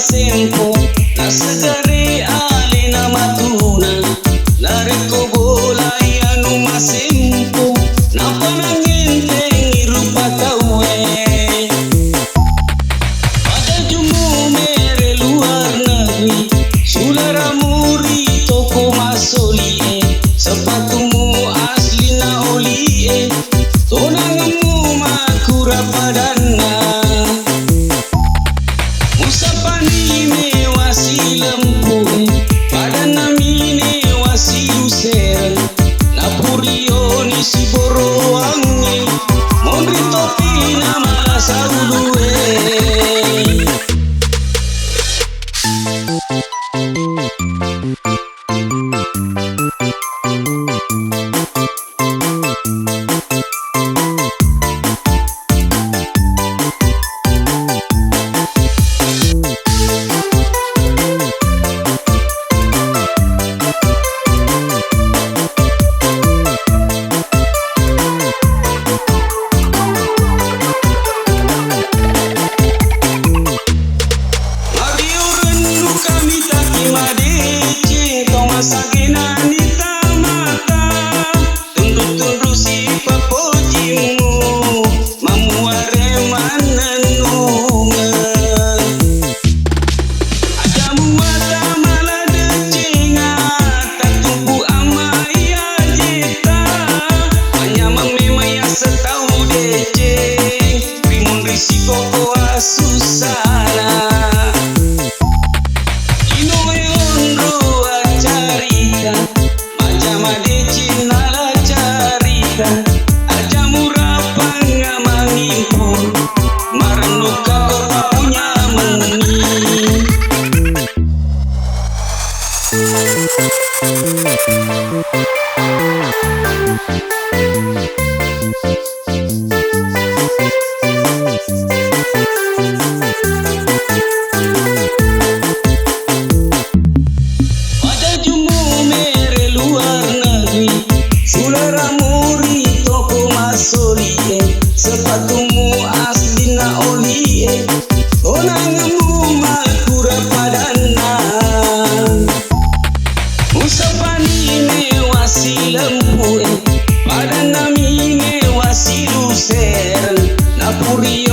Sempo na segari ali na matuna nariko bolay anu masempo na pananginteng rupa tawe pada jumu mere luar negeri sulara muri toko masoli sepatumu asli na oli tonangmu makura padana Musapani me wasi lempu pada namine wasi luser napurio ni si boroangi mondri topi nama saulue Pada jumu mere luar negeri sulara muri toko masoli sepatumu asli na oli onangmu makura padana Musapani me wasi lempu pada namine wasi luser napurio